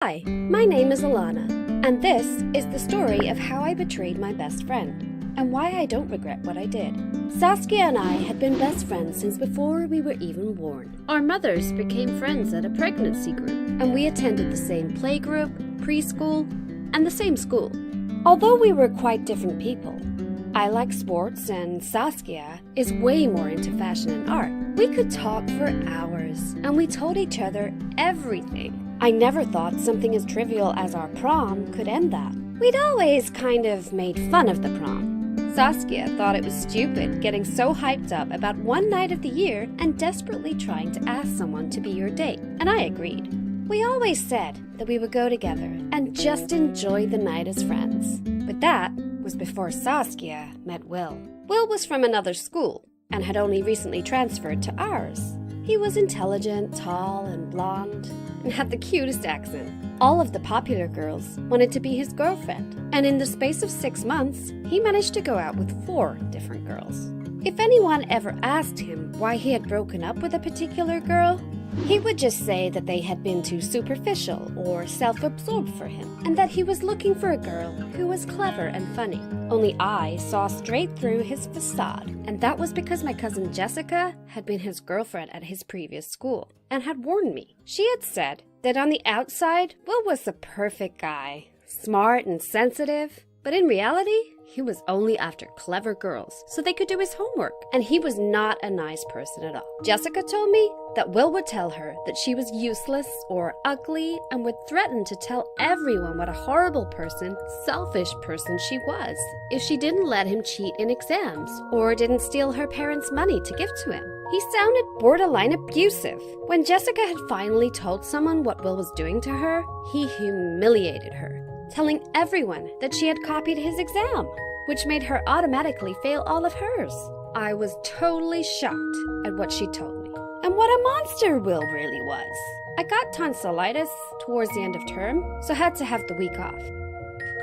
Hi, my name is Alana, and this is the story of how I betrayed my best friend, and why I don't regret what I did. Saskia and I had been best friends since before we were even born. Our mothers became friends at a pregnancy group, and we attended the same playgroup, preschool, and the same school. Although we were quite different people, I like sports and Saskia is way more into fashion and art. We could talk for hours, and we told each other everything. I never thought something as trivial as our prom could end that. We'd always kind of made fun of the prom. Saskia thought it was stupid getting so hyped up about one night of the year and desperately trying to ask someone to be your date, and I agreed. We always said that we would go together and just enjoy the night as friends. But that was before Saskia met Will. Will was from another school and had only recently transferred to ours. He was intelligent, tall, and blonde, and had the cutest accent. All of the popular girls wanted to be his girlfriend, and in the space of 6 months, he managed to go out with 4 different girls. If anyone ever asked him why he had broken up with a particular girl, he would just say that they had been too superficial or self-absorbed for him, and that he was looking for a girl who was clever and funny. Only I saw straight through his facade, and that was because my cousin Jessica had been his girlfriend at his previous school, and had warned me. She had said that on the outside, Will was the perfect guy, smart and sensitive, but in reality, he was only after clever girls so they could do his homework, and he was not a nice person at all. Jessica told me that Will would tell her that she was useless or ugly and would threaten to tell everyone what a horrible person, selfish person she was if she didn't let him cheat in exams or didn't steal her parents' money to give to him. He sounded borderline abusive. When Jessica had finally told someone what Will was doing to her, he humiliated her, telling everyone that she had copied his exam, which made her automatically fail all of hers. I was totally shocked at what she told me, and what a monster Will really was. I got tonsillitis towards the end of term, so had to have the week off.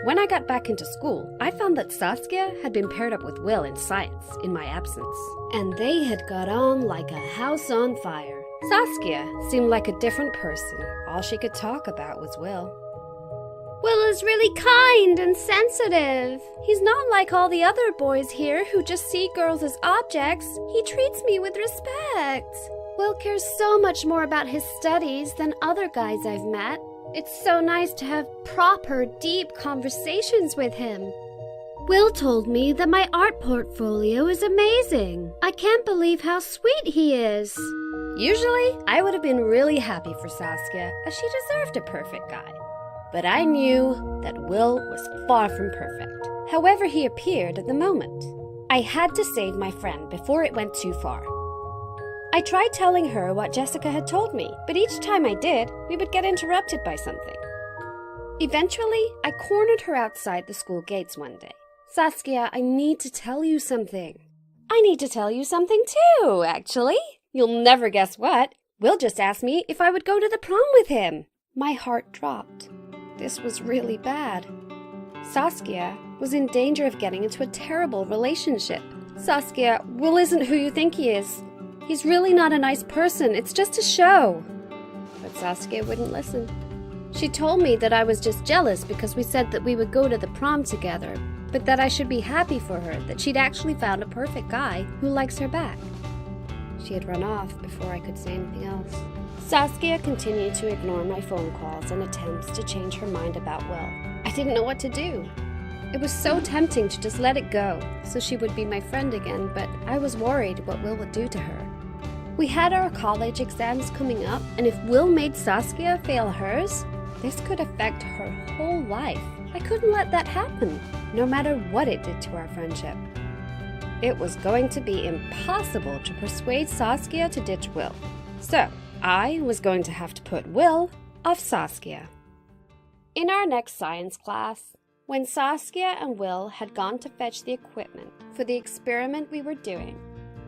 When I got back into school, I found that Saskia had been paired up with Will in science in my absence, and they had got on like a house on fire. Saskia seemed like a different person. All she could talk about was Will. Will is really kind and sensitive. He's not like all the other boys here who just see girls as objects. He treats me with respect. Will cares so much more about his studies than other guys I've met. It's so nice to have proper, deep conversations with him. Will told me that my art portfolio is amazing. I can't believe how sweet he is. Usually, I would have been really happy for Saskia, as she deserved a perfect guy. But I knew that Will was far from perfect, however he appeared at the moment. I had to save my friend before it went too far. I tried telling her what Jessica had told me, but each time I did, we would get interrupted by something. Eventually, I cornered her outside the school gates one day. Saskia, I need to tell you something. I need to tell you something too, actually. You'll never guess what. Will just asked me if I would go to the prom with him. My heart dropped. This was really bad. Saskia was in danger of getting into a terrible relationship. Saskia, Will isn't who you think he is. He's really not a nice person. It's just a show. But Saskia wouldn't listen. She told me that I was just jealous because we said that we would go to the prom together, but that I should be happy for her that she'd actually found a perfect guy who likes her back. She had run off before I could say anything else. Saskia continued to ignore my phone calls and attempts to change her mind about Will. I didn't know what to do. It was so tempting to just let it go so she would be my friend again, but I was worried what Will would do to her. We had our college exams coming up, and if Will made Saskia fail hers, this could affect her whole life. I couldn't let that happen, no matter what it did to our friendship. It was going to be impossible to persuade Saskia to ditch Will. So, I was going to have to put Will off Saskia. In our next science class, when Saskia and Will had gone to fetch the equipment for the experiment we were doing,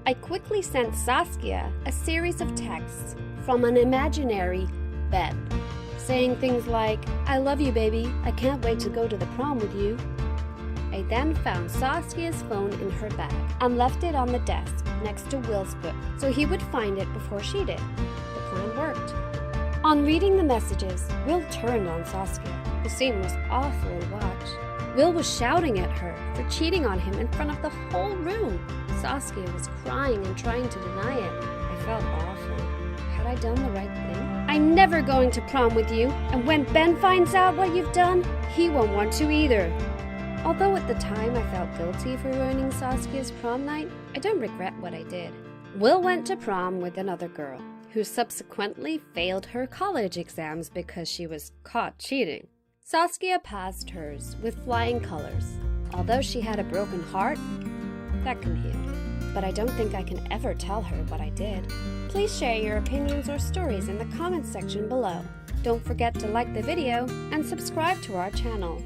I quickly sent Saskia a series of texts from an imaginary bed, saying things like, "I love you, baby. I can't wait to go to the prom with you." I then found Saskia's phone in her bag and left it on the desk next to Will's book so he would find it before she did. The plan worked. On reading the messages, Will turned on Saskia. The scene was awful to watch. Will was shouting at her for cheating on him in front of the whole room. Saskia was crying and trying to deny it. I felt awful. Had I done the right thing? I'm never going to prom with you, and when Ben finds out what you've done, he won't want to either. Although at the time I felt guilty for ruining Saskia's prom night, I don't regret what I did. Will went to prom with another girl, who subsequently failed her college exams because she was caught cheating. Saskia passed hers with flying colors. Although she had a broken heart, that can heal. But I don't think I can ever tell her what I did. Please share your opinions or stories in the comments section below. Don't forget to like the video and subscribe to our channel.